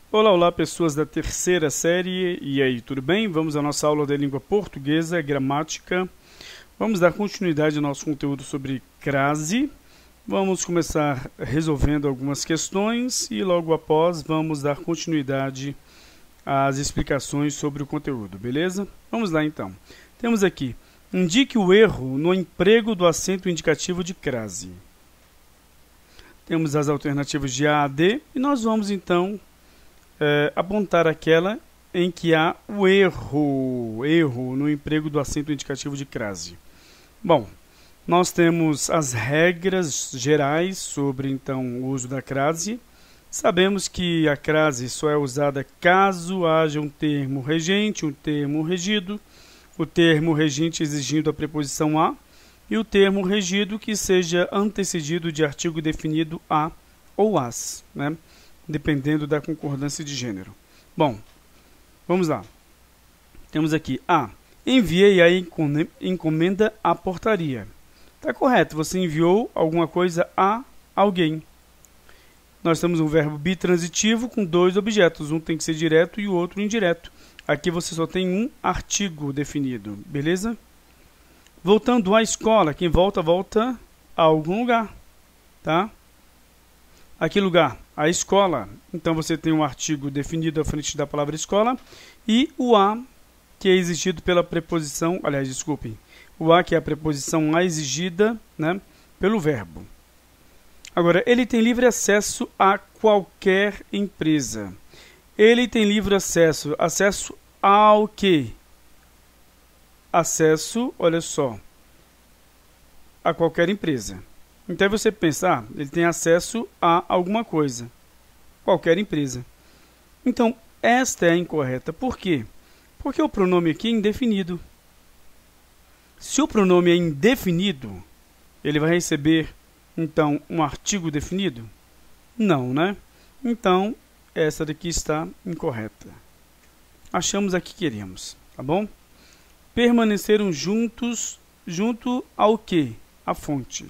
Olá, olá, pessoas da terceira série. E aí, tudo bem? Vamos à nossa aula de língua portuguesa, gramática. Vamos dar continuidade ao nosso conteúdo sobre crase. Vamos começar resolvendo algumas questões e logo após vamos dar continuidade às explicações sobre o conteúdo, beleza? Vamos lá então. Temos aqui, indique o erro no emprego do acento indicativo de crase. Temos as alternativas de A a D e nós vamos então apontar aquela em que há o erro no emprego do acento indicativo de crase. Bom, nós temos as regras gerais sobre então o uso da crase. Sabemos que a crase só é usada caso haja um termo regente, um termo regido, o termo regente exigindo a preposição a e o termo regido que seja antecedido de artigo definido a ou as, né? Dependendo da concordância de gênero. Bom, vamos lá. Temos aqui A. Enviei a encomenda à portaria. Está correto, você enviou alguma coisa a alguém. Nós temos um verbo bitransitivo com dois objetos. Um tem que ser direto e o outro indireto. Aqui você só tem um artigo definido, beleza? Voltando à escola, quem volta, volta a algum lugar, tá? A que lugar? A escola. Então, você tem um artigo definido à frente da palavra escola e o a, que é exigido pela preposição, aliás, desculpem, o a que é a preposição a exigida, né, pelo verbo. Agora, ele tem livre acesso a qualquer empresa. Ele tem livre acesso. Acesso ao quê? Acesso, olha só, a qualquer empresa. Então você pensa, ele tem acesso a alguma coisa, qualquer empresa. Então, esta é a incorreta. Por quê? Porque o pronome aqui é indefinido. Se o pronome é indefinido, ele vai receber, então, um artigo definido? Não, né? Então, essa daqui está incorreta. Achamos a que queremos, tá bom? Permaneceram juntos, junto ao quê? A fonte.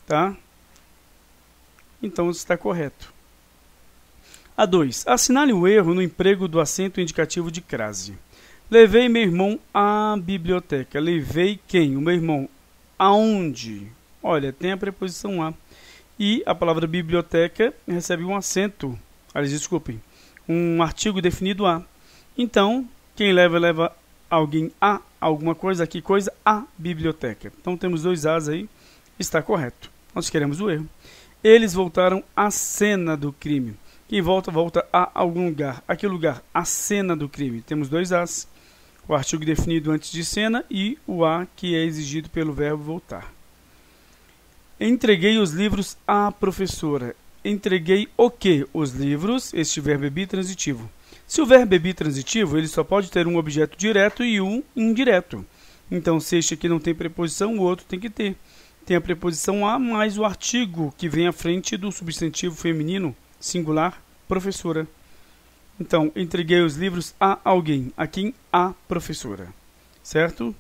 Tá? Então, está correto. A 2. Assinale o erro no emprego do acento indicativo de crase. Levei meu irmão à biblioteca. Levei quem? O meu irmão. Aonde? Olha, tem a preposição a. E a palavra biblioteca recebe um acento. Aliás, desculpem. Um artigo definido a. Então, quem leva alguém a alguma coisa. Que coisa? A biblioteca. Então, temos dois as aí. Está correto. Nós queremos o erro. Eles voltaram à cena do crime. Quem volta, volta a algum lugar. A que lugar? A cena do crime. Temos dois as. O artigo definido antes de cena e o a que é exigido pelo verbo voltar. Entreguei os livros à professora. Entreguei o quê? Os livros. Este verbo é bitransitivo. Se o verbo é bitransitivo, ele só pode ter um objeto direto e um indireto. Então, se este aqui não tem preposição, o outro tem que ter. Tem a preposição a mais o artigo que vem à frente do substantivo feminino singular, professora. Então, entreguei os livros a alguém. A quem? A professora. Certo?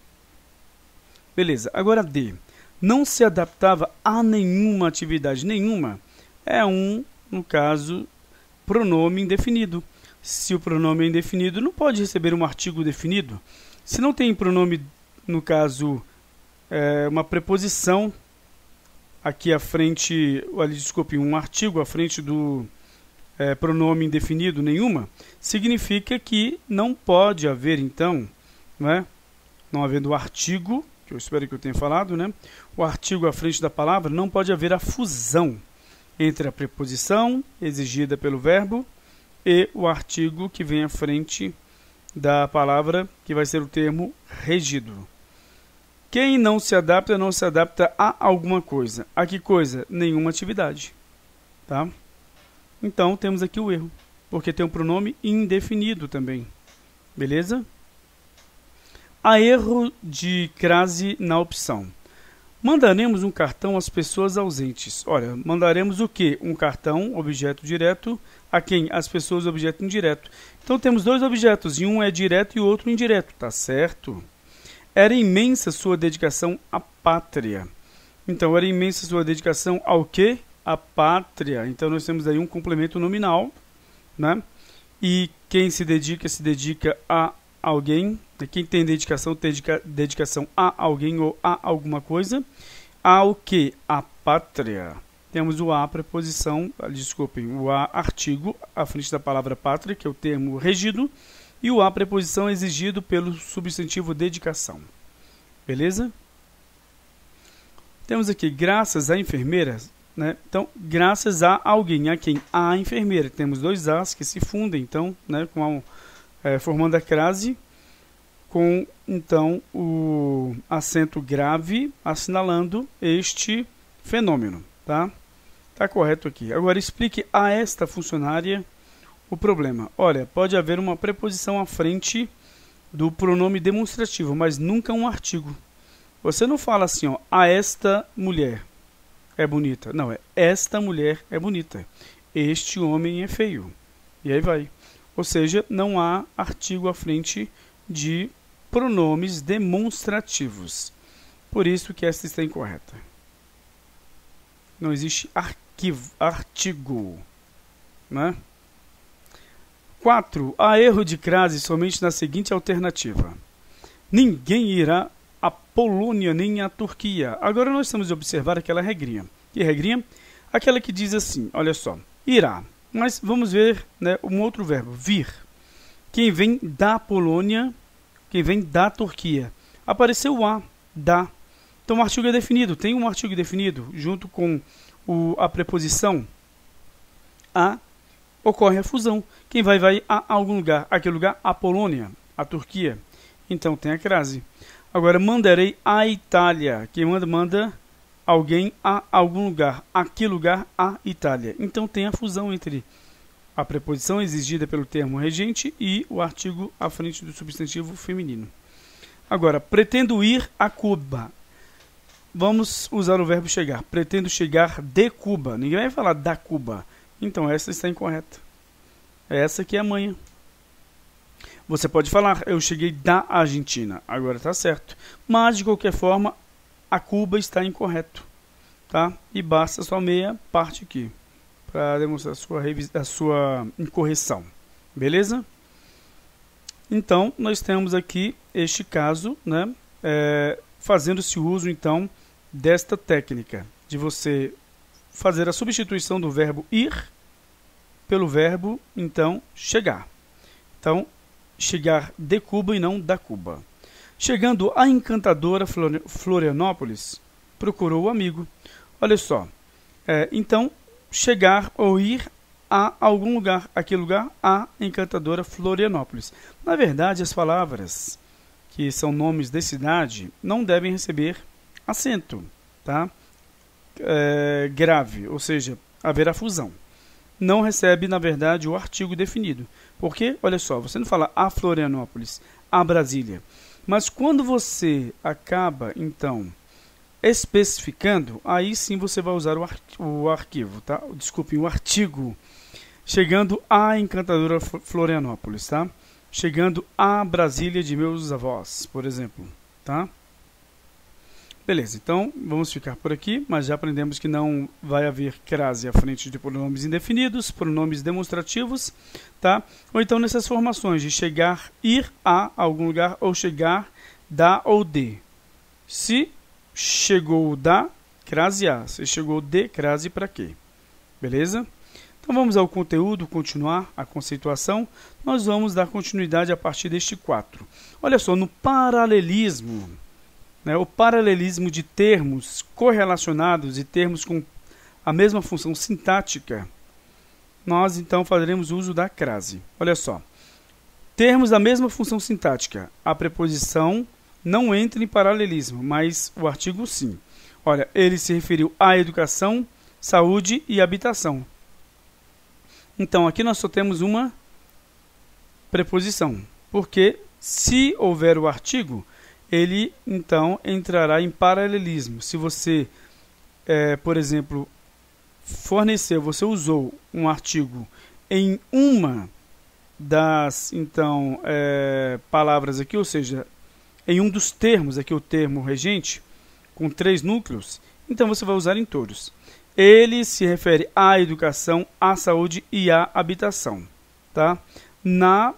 Beleza. Agora D. Não se adaptava a nenhuma atividade. Nenhuma é no caso, pronome indefinido. Se o pronome é indefinido, não pode receber um artigo definido. Se não tem pronome, no caso, uma preposição aqui à frente, desculpe, um artigo à frente do pronome indefinido nenhuma, significa que não pode haver, então, não havendo o artigo, que eu espero que eu tenha falado, o artigo à frente da palavra, não pode haver a fusão entre a preposição exigida pelo verbo e o artigo que vem à frente da palavra, que vai ser o termo regido. Quem não se adapta a alguma coisa. A que coisa? Nenhuma atividade. Tá? Então, temos aqui o erro, porque tem um pronome indefinido também. Beleza? Há erro de crase na opção. Mandaremos um cartão às pessoas ausentes. Olha, mandaremos o quê? Um cartão, objeto direto, a quem? As pessoas, objeto indireto. Então, temos dois objetos, e um é direto e o outro indireto. Tá certo? Era imensa sua dedicação à pátria. Então, era imensa sua dedicação ao quê? À pátria. Então, nós temos aí um complemento nominal, né? e quem se dedica a alguém. Quem tem dedicação, dedicação a alguém ou a alguma coisa. Ao que? A pátria. Temos o a preposição, desculpem, o a artigo à frente da palavra pátria, que é o termo regido, e o a preposição exigido pelo substantivo dedicação. Beleza? Temos aqui graças à enfermeira, né? Então, graças a alguém, a quem? A enfermeira. Temos dois as que se fundem, então, né, formando a crase, com então o acento grave assinalando este fenômeno, tá? Tá correto aqui. Agora explique a esta funcionária o problema. Olha, pode haver uma preposição à frente do pronome demonstrativo, mas nunca um artigo. Você não fala assim, ó, a esta mulher é bonita. Não, é esta mulher é bonita. Este homem é feio. E aí vai. Ou seja, não há artigo à frente de pronomes demonstrativos. Por isso que esta está incorreta. Não existe artigo. Né? 4. Há erro de crase somente na seguinte alternativa. Ninguém irá à Polônia nem à Turquia. Agora nós temos de observar aquela regrinha. Que regrinha? Aquela que diz assim, olha só, irá. Mas vamos ver, né, um outro verbo, vir. Quem vem da Polônia, quem vem da Turquia. Apareceu o a, da. Então o artigo é definido. Tem um artigo definido junto com a preposição a, ocorre a fusão. Quem vai a algum lugar. Aquele lugar, a Polônia, a Turquia. Então tem a crase. Agora, mandarei à Itália. Quem manda alguém a algum lugar. Aquele lugar, a Itália. Então tem a fusão entre a preposição exigida pelo termo regente e o artigo à frente do substantivo feminino. Agora, pretendo ir a Cuba. Vamos usar o verbo chegar. Pretendo chegar de Cuba. Ninguém vai falar da Cuba. Então, essa está incorreta. Essa aqui é a manha. Você pode falar, eu cheguei da Argentina. Agora está certo. Mas, de qualquer forma, a Cuba está incorreto. Tá? E basta só meia parte aqui para demonstrar a sua incorreção. Beleza? Então, nós temos aqui este caso, né? Fazendo-se uso, então, desta técnica de você fazer a substituição do verbo ir pelo verbo, então, chegar. Então, chegar de Cuba e não da Cuba. Chegando a encantadora Florianópolis, procurou o amigo. Olha só, então, chegar ou ir a algum lugar. Aquele lugar, a encantadora Florianópolis. Na verdade, as palavras que são nomes de cidade não devem receber acento, tá? Grave, ou seja, haverá fusão. Não recebe, na verdade, o artigo definido. Porque, olha só, você não fala a Florianópolis, a Brasília. Mas quando você acaba, então, especificando, aí sim você vai usar o arquivo, tá? Desculpe, o artigo. Chegando a encantadora Florianópolis, tá? Chegando a Brasília de meus avós, por exemplo, tá? Beleza, então vamos ficar por aqui, mas já aprendemos que não vai haver crase à frente de pronomes indefinidos, pronomes demonstrativos, tá? Ou então nessas formações de chegar, ir a algum lugar, ou chegar da ou de. Se chegou da, crase a. Se chegou de, crase para quê? Beleza? Então vamos ao conteúdo, continuar a conceituação. Nós vamos dar continuidade a partir deste 4. Olha só, no paralelismo, né, o paralelismo de termos correlacionados e termos com a mesma função sintática, nós então faremos uso da crase. Olha só, termos da mesma função sintática, a preposição não entra em paralelismo, mas o artigo sim. Olha, ele se referiu à educação, saúde e habitação. Então, aqui nós só temos uma preposição, porque se houver o artigo, ele, então, entrará em paralelismo. Se você, por exemplo, você usou um artigo em uma das, então, palavras aqui, ou seja, em um dos termos, aqui o termo regente, com 3 núcleos, então você vai usar em todos. Ele se refere à educação, à saúde e à habitação. Tá?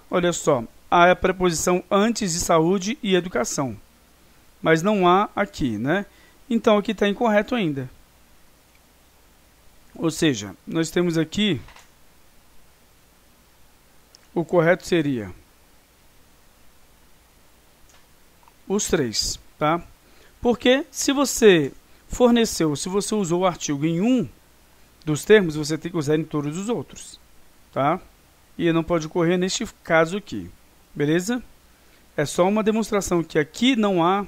olha só, há a preposição antes de saúde e educação, mas não há aqui, né? Então, aqui está incorreto ainda. Ou seja, nós temos aqui, o correto seria os três, tá? Porque se você se você usou o artigo em um dos termos, você tem que usar em todos os outros, tá? E não pode ocorrer neste caso aqui, beleza? É só uma demonstração que aqui não há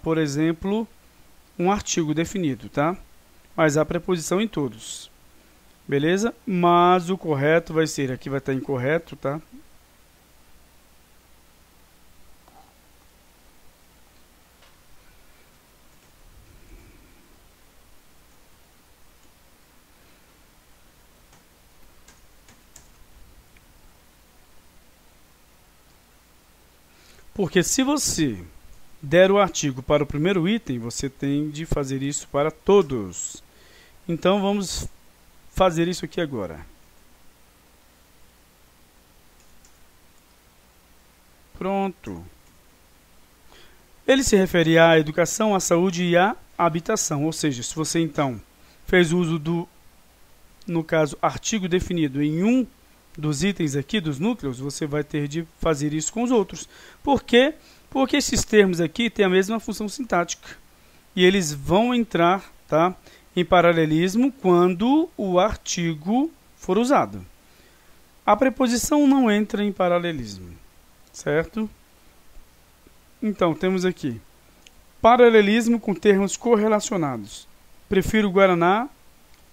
por exemplo, um artigo definido, tá? Mas há preposição em todos, beleza? Mas o correto vai ser, aqui vai estar incorreto, tá? Porque se você der o artigo para o primeiro item, você tem de fazer isso para todos. Então, vamos fazer isso aqui agora. Pronto. Ele se refere à educação, à saúde e à habitação. Ou seja, se você, então, fez uso do, no caso, artigo definido em um dos itens aqui, dos núcleos, você vai ter de fazer isso com os outros. Por quê? Porque esses termos aqui têm a mesma função sintática. E eles vão entrar, tá, em paralelismo quando o artigo for usado. A preposição não entra em paralelismo, certo? Então, temos aqui paralelismo com termos correlacionados. Prefiro Guaraná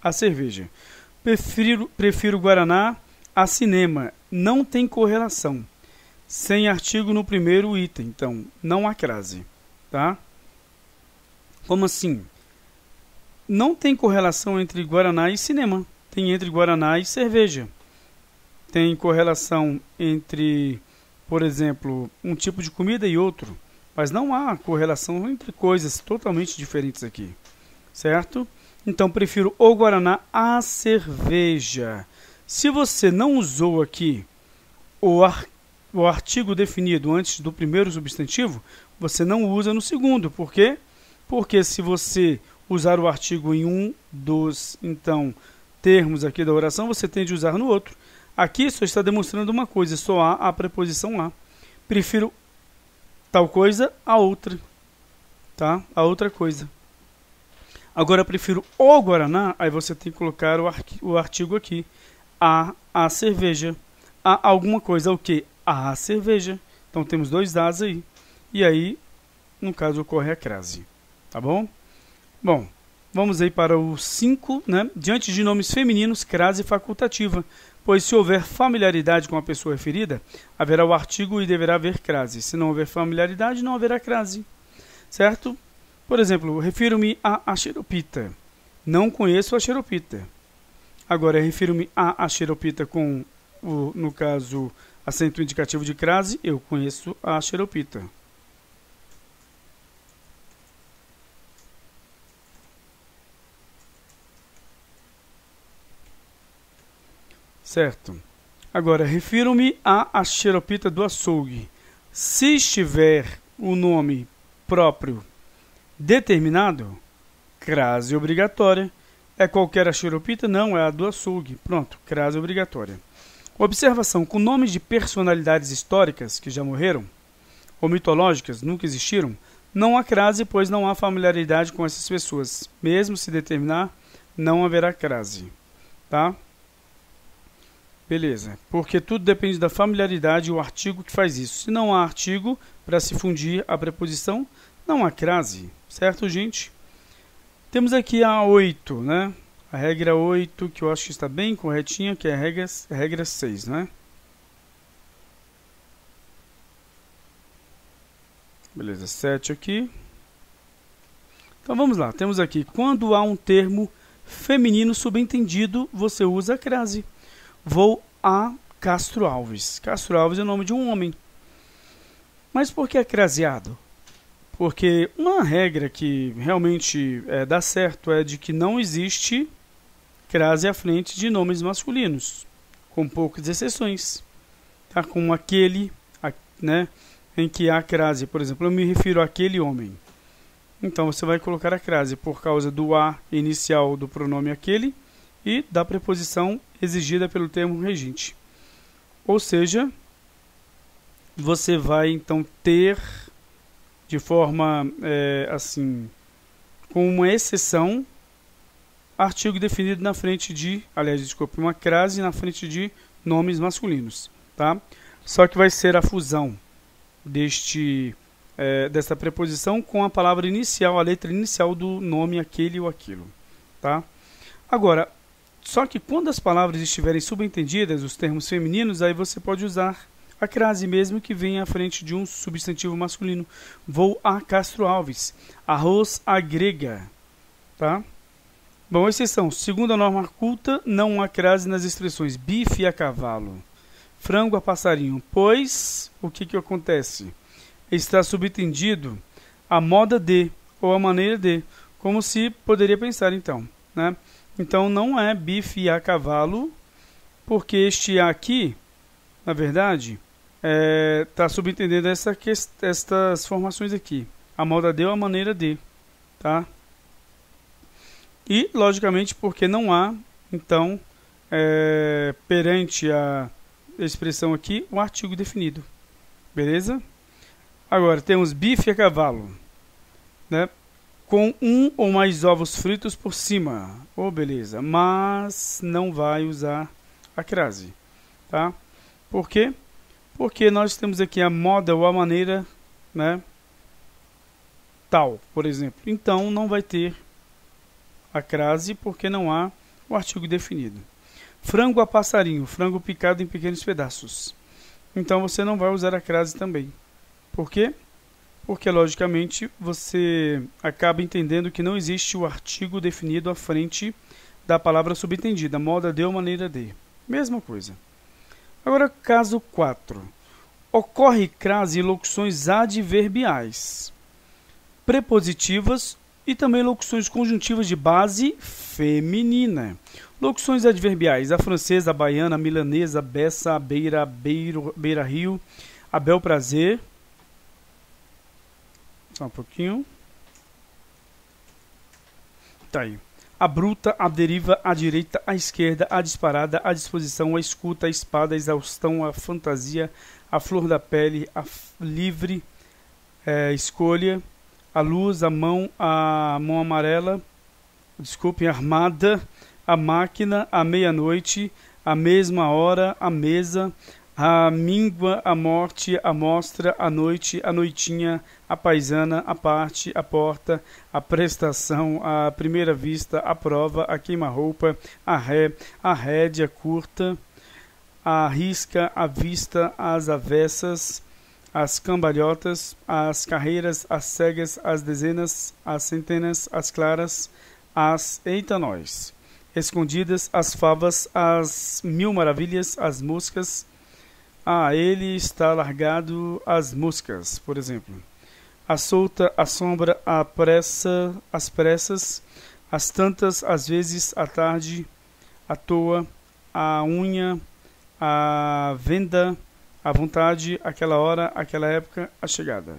a cerveja. Prefiro Guaraná a cinema. Não tem correlação. Sem artigo no primeiro item. Então, não há crase. Tá? Como assim? Não tem correlação entre Guaraná e cinema. Tem entre Guaraná e cerveja. Tem correlação entre, por exemplo, um tipo de comida e outro. Mas não há correlação entre coisas totalmente diferentes aqui. Certo? Então, prefiro o Guaraná à cerveja. Se você não usou aqui o artigo definido antes do primeiro substantivo, você não usa no segundo. Por quê? Porque se você usar o artigo em um dos, então, termos aqui da oração, você tem de usar no outro. Aqui só está demonstrando uma coisa, só há a preposição a. Prefiro tal coisa a outra, tá? A outra coisa. Agora, prefiro o Guaraná, aí você tem que colocar o artigo aqui. A cerveja. A alguma coisa, o que? A cerveja. Então, temos dois As aí. E aí, no caso, ocorre a crase. Tá bom? Bom, vamos aí para o 5, né? Diante de nomes femininos, crase facultativa. Pois se houver familiaridade com a pessoa referida, haverá o artigo e deverá haver crase. Se não houver familiaridade, não haverá crase. Certo? Por exemplo, refiro-me a xeropita. Não conheço a xeropita. Agora, refiro-me a xeropita com, no caso, acento indicativo de crase. Eu conheço a xeropita. Certo? Agora, refiro-me a xeropita do açougue. Se estiver o nome próprio determinado, crase obrigatória. É qualquer xeropita? Não, é a do açougue. Pronto, crase obrigatória. Observação: com nomes de personalidades históricas que já morreram, ou mitológicas, nunca existiram, não há crase, pois não há familiaridade com essas pessoas. Mesmo se determinar, não haverá crase. Tá? Beleza, porque tudo depende da familiaridade e o artigo que faz isso. Se não há artigo para se fundir a preposição, não há crase, certo, gente? Temos aqui a 8, né? A regra 8, que eu acho que está bem corretinha, que é a regra 6, né? Beleza, 7 aqui. Então vamos lá, temos aqui, quando há um termo feminino subentendido, você usa a crase. Vou a Castro Alves. Castro Alves é o nome de um homem. Mas por que é craseado? Porque uma regra que realmente dá certo é de que não existe crase à frente de nomes masculinos. com poucas exceções, tá? Como aquele, né, em que há crase. Por exemplo, eu me refiro àquele homem. Então, você vai colocar a crase por causa do a inicial do pronome aquele e da preposição exigida pelo termo regente. Ou seja, você vai então ter de forma assim, com uma exceção, artigo definido na frente de, aliás, desculpe, uma crase na frente de nomes masculinos, tá? Só que vai ser a fusão desta preposição com a palavra inicial, a letra inicial do nome aquele ou aquilo, tá? Agora, só que quando as palavras estiverem subentendidas, os termos femininos, aí você pode usar a crase mesmo que venha à frente de um substantivo masculino. Vou a Castro Alves. Arroz agrega, tá? Bom, exceção. Segundo a norma culta, não há crase nas expressões bife a cavalo, frango a passarinho, pois o que acontece? Está subentendido a moda de ou a maneira de, como se poderia pensar então, né? Então não é bife a cavalo, porque este aqui, na verdade, está subentendendo estas formações aqui, a moda de ou a maneira de, tá? E, logicamente, porque não há, então, perante a expressão aqui, o artigo definido. Beleza? Agora, temos bife a cavalo, né? Com um ou mais ovos fritos por cima. Oh, beleza. Mas não vai usar a crase, tá? Por quê? Porque nós temos aqui a moda ou a maneira, né? Tal, por exemplo. Então, não vai ter a crase porque não há o artigo definido. Frango a passarinho, frango picado em pequenos pedaços. Então você não vai usar a crase também. Por quê? Porque logicamente você acaba entendendo que não existe o artigo definido à frente da palavra subentendida, moda de ou maneira de. Mesma coisa. Agora, caso 4. Ocorre crase em locuções adverbiais, prepositivas e também locuções conjuntivas de base feminina. Locuções adverbiais: a francesa, a baiana, a milanesa, a beça, a beira, beira-rio, a bel prazer. Só um pouquinho. Tá aí. A bruta, a deriva, a direita, a esquerda, a disparada, a disposição, a escuta, a espada, a exaustão, a fantasia, a flor da pele, a livre escolha, a luz, a mão amarela, desculpem, armada, a máquina, a meia-noite, a mesma hora, a mesa, a míngua, a morte, a mostra, a noite, a noitinha, a paisana, a parte, a porta, a prestação, a primeira vista, a prova, a queima-roupa, a ré, a rédea curta, a risca, a vista, as avessas, as cambalhotas, as carreiras, as cegas, as dezenas, as centenas, as claras, as eita nós, escondidas, as favas, as mil maravilhas, as moscas. Ele está largado, as moscas, por exemplo. A solta, a sombra, a pressa, as pressas, as tantas, às vezes, à tarde, à toa, a unha, a venda, à vontade, aquela hora, aquela época, a chegada.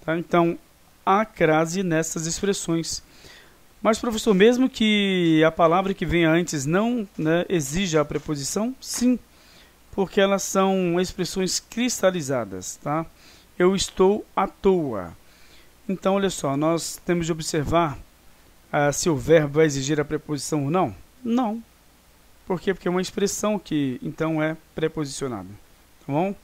Tá? Então, há crase nessas expressões. Mas, professor, mesmo que a palavra que venha antes não, né, exija a preposição, sim, porque elas são expressões cristalizadas, tá? Eu estou à toa. Então, olha só, nós temos de observar se o verbo vai exigir a preposição ou não. Não. Por quê? Porque é uma expressão que, então, é preposicionada. Tá bom?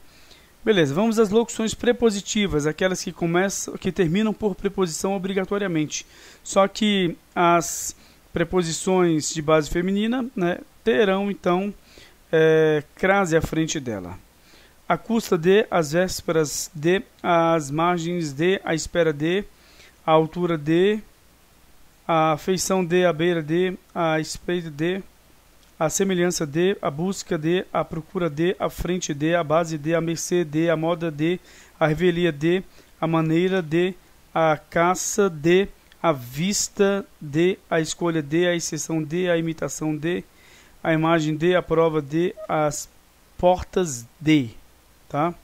Beleza, vamos às locuções prepositivas, aquelas que terminam por preposição obrigatoriamente. Só que as preposições de base feminina, né, terão, então, crase à frente dela. A custa de, às vésperas de, às margens de, à espera de, à altura de, à feição de, à beira de, à espreita de, à semelhança de, à busca de, à procura de, à frente de, à base de, à mercê de, à moda de, à revelia de, à maneira de, à caça de, à vista de, à escolha de, à exceção de, à imitação de, a imagem de, a prova de, as portas de, tá?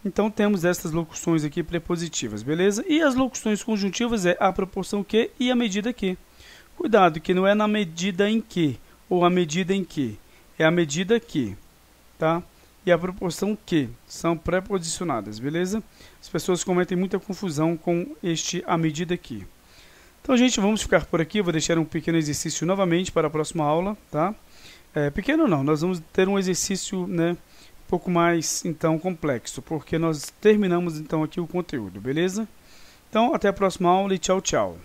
Então temos essas locuções aqui prepositivas, beleza? E as locuções conjuntivas é a proporção que e a medida que. Cuidado que não é na medida em que ou a medida em que, é a medida que, tá? E a proporção que são preposicionadas, beleza? As pessoas cometem muita confusão com a medida que. Então, gente, vamos ficar por aqui. Eu vou deixar um pequeno exercício novamente para a próxima aula, tá? Pequeno não, nós vamos ter um exercício, né, um pouco mais, então, complexo, porque nós terminamos, então, aqui o conteúdo, beleza? Então, até a próxima aula e tchau, tchau.